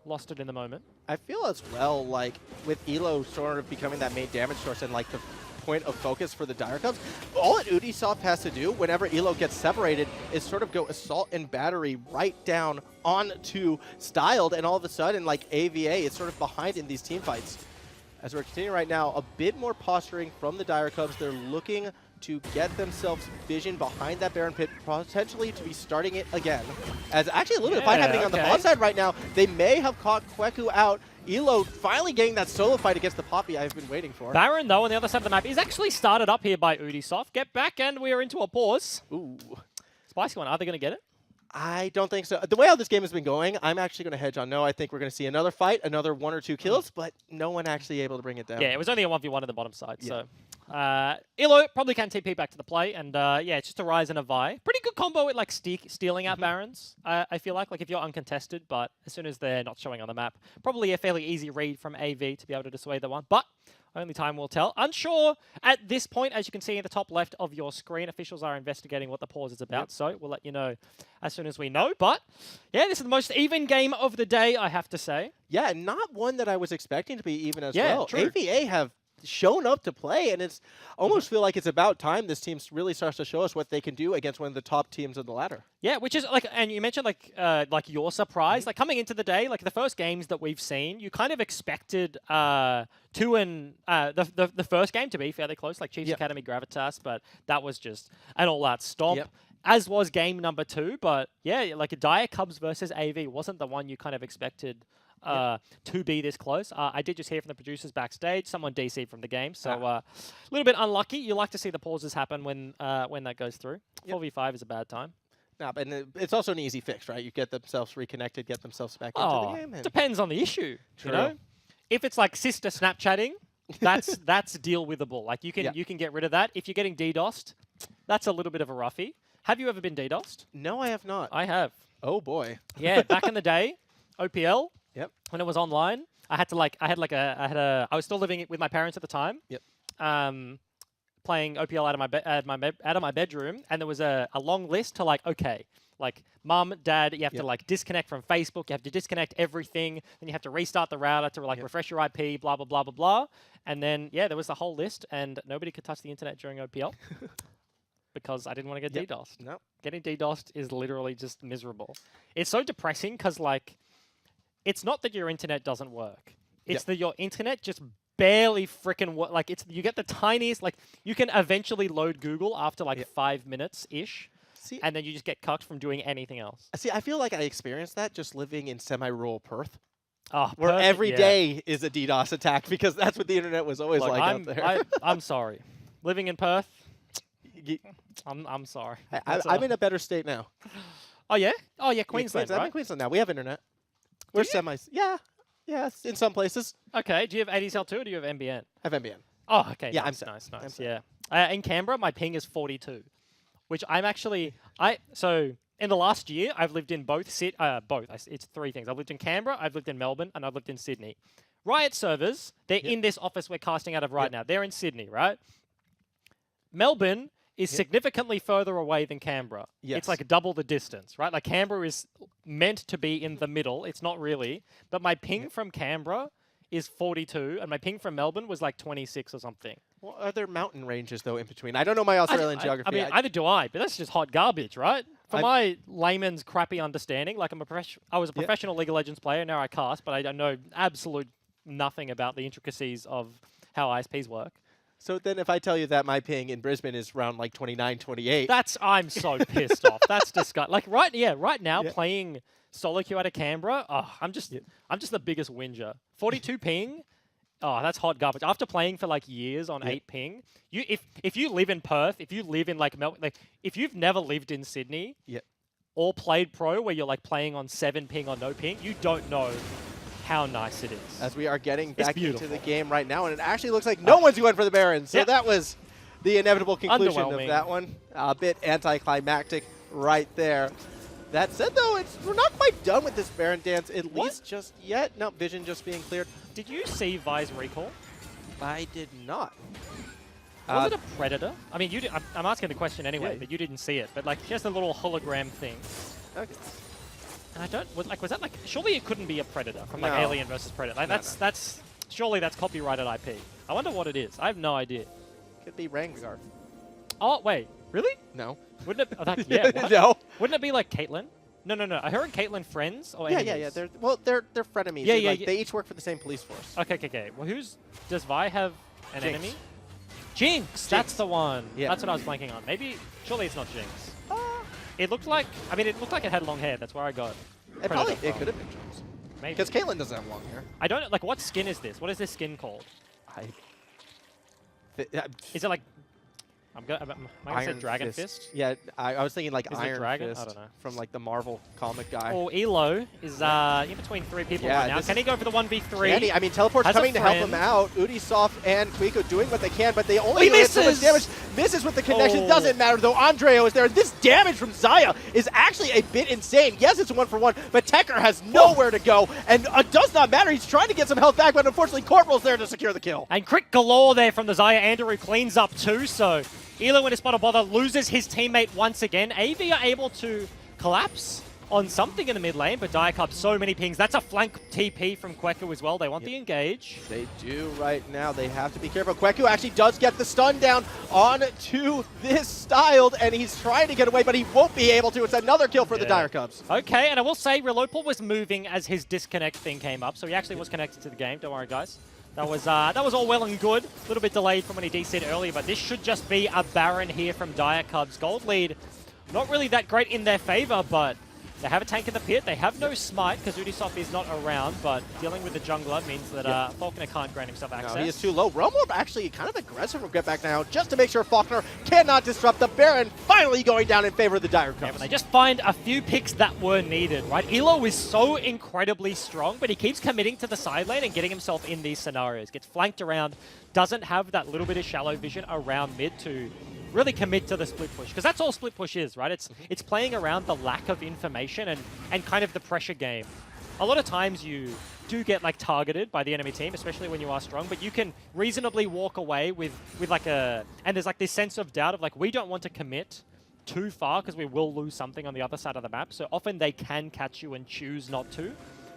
lost it in the moment.
I feel as well, like, with Elo sort of becoming that main damage source and, like, the point of focus for the Dire Cubs, all that Ubisoft has to do whenever Elo gets separated is sort of go assault and battery right down onto Styled, and all of a sudden, like, AVA is sort of behind in these team fights. As we're continuing right now, a bit more posturing from the Dire Cubs. They're looking to get themselves vision behind that Baron pit, potentially to be starting it again. As actually a little bit of fight happening on the bot side right now. They may have caught Kweku out. Elo finally getting that solo fight against the Poppy I've been waiting for.
Baron, though, on the other side of the map, is actually started up here by Ubisoft. Get back, and we are into a pause.
Ooh.
Spicy one. Are they going to get it?
I don't think so. The way how this game has been going, I'm actually going to hedge on no. I think we're going to see another fight, another 1 or 2 kills, but no one actually able to bring it down.
Yeah, it was only a 1v1 on the bottom side, so Illo probably can TP back to the play, and yeah, it's just a Rise and a Vi. Pretty good combo with like stealing out Barons, I feel like if you're uncontested, but as soon as they're not showing on the map, probably a fairly easy read from AV to be able to dissuade the one, but only time will tell. Unsure at this point, as you can see in the top left of your screen, officials are investigating what the pause is about, so we'll let you know as soon as we know. But yeah, this is the most even game of the day, I have to say.
Yeah, not one that I was expecting to be even as
Yeah,
well.
true.
AVA have shown up to play, and it's almost feel like it's about time this team really starts to show us what they can do against one of the top teams on the ladder.
Yeah, which is like, and you mentioned like your surprise, like coming into the day, like the first games that we've seen, you kind of expected the first game to be fairly close, like Chiefs Academy Gravitas, but that was just an all-out stomp. As was game number 2, but yeah, like a Dire Cubs versus AV wasn't the one you kind of expected to be this close. I did just hear from the producers backstage, someone DC'd from the game, so a little bit unlucky. You like to see the pauses happen when that goes through. 4v5 is a bad time.
No, but it's also an easy fix, right? You get themselves reconnected, get themselves back into the game. And
Depends on the issue, you know? If it's like sister Snapchatting, that's deal withable. Like you can get rid of that. If you're getting DDoSed, that's a little bit of a roughie. Have you ever been DDoSed?
No, I have not.
I have.
Oh boy.
Yeah, back in the day, OPL.
Yep.
When it was online, I was still living with my parents at the time.
Yep.
Playing OPL out of my bedroom, and there was a long list to like mum, dad, you have to like disconnect from Facebook, you have to disconnect everything, then you have to restart the router to like refresh your IP, blah blah blah blah blah, and then there was the whole list, and nobody could touch the internet during OPL. Because I didn't want to get DDoSed.
No.
Getting DDoSed is literally just miserable. It's so depressing because, like, it's not that your internet doesn't work. It's that your internet just barely freaking works. Like, you get the tiniest, like, you can eventually load Google after, like, 5 minutes-ish, and then you just get cucked from doing anything else.
See, I feel like I experienced that just living in semi-rural Perth.
Oh,
where
Perth,
every day is a DDoS attack because that's what the internet was always like out there.
I'm sorry. Living in Perth, I'm sorry.
I'm in a better state now.
Oh yeah? Oh yeah, Queensland, right?
I'm in Queensland now. We have internet. We're Yeah, in some places.
Okay. Do you have ADSL2 or do you have NBN?
I have NBN.
Oh, okay.
Yeah,
nice. Yeah. In Canberra, my ping is 42, which I'm actually so in the last year I've lived in both. It's 3 things. I've lived in Canberra, I've lived in Melbourne, and I've lived in Sydney. Riot servers, they're in this office we're casting out of right now. They're in Sydney, right? Melbourne is significantly further away than Canberra.
Yes.
It's like double the distance, right? Like Canberra is meant to be in the middle. It's not really. But my ping from Canberra is 42, and my ping from Melbourne was like 26 or something.
Well, are there mountain ranges, though, in between? I don't know my Australian geography.
I mean, either do I, but that's just hot garbage, right? For my layman's crappy understanding, like I was a professional League of Legends player, now I cast, but I don't know absolute nothing about the intricacies of how ISPs work.
So then if I tell you that my ping in Brisbane is around like 29, 28.
I'm so pissed off. That's disgusting. Like right now playing solo queue out of Canberra, I'm just the biggest whinger. 42 ping, that's hot garbage. After playing for like years on 8 ping, if you live in Perth, if you live in like if you've never lived in Sydney or played pro where you're like playing on 7 ping or no ping, you don't know how nice it is.
As we are getting back into the game right now, and it actually looks like no one's going for the Barons. So that was the inevitable conclusion of that one. A bit anticlimactic right there. That said, though, we're not quite done with this Baron dance, at least just yet. No, vision just being cleared.
Did you see Vi's recall?
I did not.
Was it a Predator? I mean, I'm asking the question anyway, but you didn't see it. But like, just a little hologram thing.
Okay.
And was that like, surely it couldn't be a Predator from like Alien versus Predator. Like, surely that's copyrighted IP. I wonder what it is. I have no idea.
Could be Rengar.
Oh, wait. Really?
No.
Wouldn't it? What?
No.
Wouldn't it be like Caitlyn? No. I heard Caitlyn friends or enemies?
Yeah. They're frenemies.
Yeah.
They each work for the same police force.
Okay. Well, does Vi have an enemy? Jinx. That's the one.
Yeah.
That's what I was blanking on. Surely it's not Jinx. It looked like it had long hair. That's where I got
It could have been Jinx.
Maybe.
Because Caitlyn doesn't have long hair.
I don't know. Like, what skin is this? What is this skin called? Is it like... Am I gonna say Dragon Fist?
Yeah, I was thinking like
Is it
Iron
Dragon?
Fist
I don't know.
from like the Marvel comic guy.
Or Elo is in between 3 people
Yeah,
right now. Can he go for the 1v3?
Candy, I mean, Teleport's
Has a
coming to help him
friend.
out. Ubisoft and Quiko doing what they can, but they only
He
land so much
misses!
damage. Misses with the connection.
Oh.
Doesn't matter, though. Andreo is there. This damage from Zaya is actually a bit insane. Yes, it's a 1-for-1, but Tekker has nowhere to go, and it does not matter. He's trying to get some health back, but unfortunately, Corporal's there to secure the kill.
And crit galore there from the Zaya. Andrew cleans up too, so Elo in a spot of bother loses his teammate once again. AV are able to collapse on something in the mid lane, but Diacub, so many pings. That's a flank TP from Kweku as well. They want the engage.
They do right now. They have to be careful. Kweku actually does get the stun down onto this Styled, and he's trying to get away, but he won't be able to. It's another kill for the Dire Cubs.
Okay, and I will say Relopal was moving as his disconnect thing came up, so he actually was connected to the game. Don't worry, guys. That was all well and good. A little bit delayed from when he DC'd earlier, but this should just be a Baron here from Dire Cubs. Gold lead, not really that great in their favor, but they have a tank in the pit. They have no smite because Ubisoft is not around, but dealing with the jungler means that Faulkner can't grant himself access.
No, he is too low. Romo actually kind of aggressive from Get Back now just to make sure Faulkner cannot disrupt the Baron. Finally going down in favor of the Dire Cubs.
Yeah, but they just find a few picks that were needed, right? Elo is so incredibly strong, but he keeps committing to the side lane and getting himself in these scenarios. Gets flanked around, doesn't have that little bit of shallow vision around mid to really commit to the split push, because that's all split push is, right? It's playing around the lack of information and kind of the pressure game. A lot of times you do get like targeted by the enemy team, especially when you are strong, but you can reasonably walk away with like and there's like this sense of doubt of like, we don't want to commit too far because we will lose something on the other side of the map. So often they can catch you and choose not to,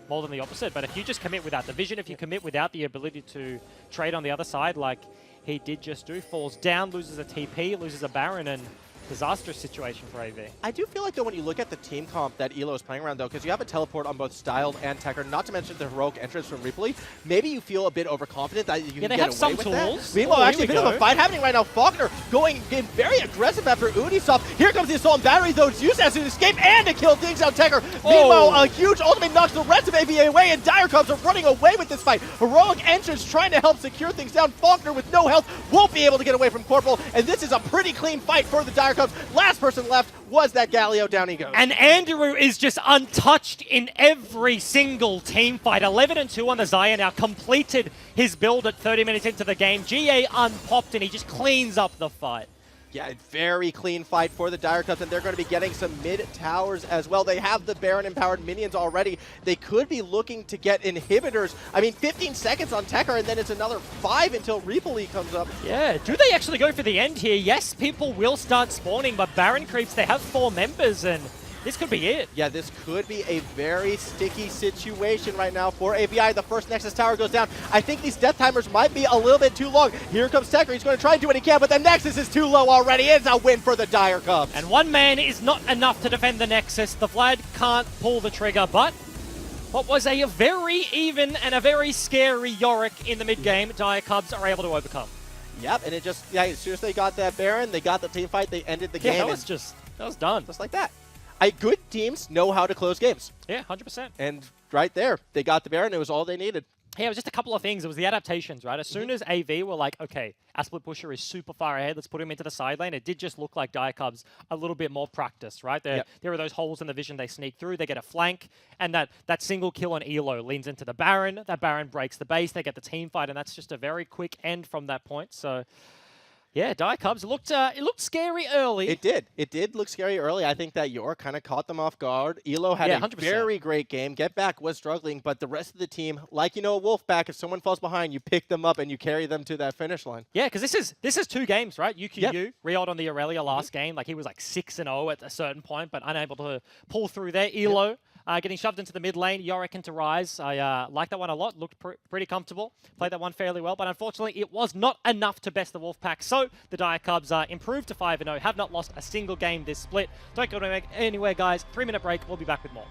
more than the opposite. But if you just commit without the vision, if you commit without the ability to trade on the other side, like he did just do, falls down, loses a TP, loses a Baron, and disastrous situation for AV.
I do feel like, though, when you look at the team comp that Elo is playing around, though, because you have a teleport on both Styled and Tekker, not to mention the heroic entrance from Ripley, maybe you feel a bit overconfident that you can get away
some
with
tools.
that. Meanwhile,
Oh,
actually, a bit of a fight happening right now. Faulkner going in very aggressive after Ubisoft. Here comes the Assault and Battery, though. It's used as an escape and to kill things out Tekker. Meanwhile, a huge ultimate knocks the rest of AVA away, and Dire Cubs are running away with this fight. Heroic entrance trying to help secure things down. Faulkner with no health won't be able to get away from Corporal, and this is a pretty clean fight for the Dire Cubs. Last person left was that Galio. Down he goes.
And Andrew is just untouched in every single team fight. 11-2 on the Zaya now, completed his build at 30 minutes into the game. GA unpopped, and he just cleans up the fight.
Yeah, a very clean fight for the Dire Cubs, and they're going to be getting some mid-towers as well. They have the Baron-empowered minions already. They could be looking to get inhibitors. I mean, 15 seconds on Tekker, and then it's another 5 until Ripley comes up.
Yeah, do they actually go for the end here? Yes, people will start spawning, but Baron creeps, they have 4 members, and this could be it.
Yeah, this could be a very sticky situation right now for AVI. The first Nexus tower goes down. I think these death timers might be a little bit too long. Here comes Tekker. He's going to try and do what he can, but the Nexus is too low already. It's a win for the Dire Cubs.
And one man is not enough to defend the Nexus. The Vlad can't pull the trigger, but what was a very even and a very scary Yorick in the mid-game, Dire Cubs are able to overcome.
Yep, and it just, yeah, as soon as they got that Baron, they got the team fight, they ended the game.
Yeah, that was done.
Just like that. Good teams know how to close games.
Yeah, 100%.
And right there, they got the Baron. It was all they needed.
Yeah, it was just a couple of things. It was the adaptations, right? As soon as AV were like, okay, our split pusher is super far ahead, let's put him into the side lane, it did just look like Dire Cubs a little bit more practiced, right? There are those holes in the vision they sneak through, they get a flank, and that single kill on Elo leans into the Baron, that Baron breaks the base, they get the team fight, and that's just a very quick end from that point. So yeah, Dire Cubs looked scary early.
It did. It did look scary early. I think that York kind of caught them off guard. Elo had a
100%.
very great game. Get Back was struggling, but the rest of the team, like a wolf pack, if someone falls behind, you pick them up and you carry them to that finish line.
Yeah, because this is 2 games, right? UQU re-ult on the Aurelia last game. Like he was like 6-0 at a certain point, but unable to pull through there. Elo. Getting shoved into the mid lane, Yorick into Rise. I like that one a lot. Looked pretty comfortable. Played that one fairly well, but unfortunately it was not enough to best the Wolfpack. So the Dire Cubs improved to 5-0, have not lost a single game this split. Don't go anywhere, guys. 3-minute break. We'll be back with more.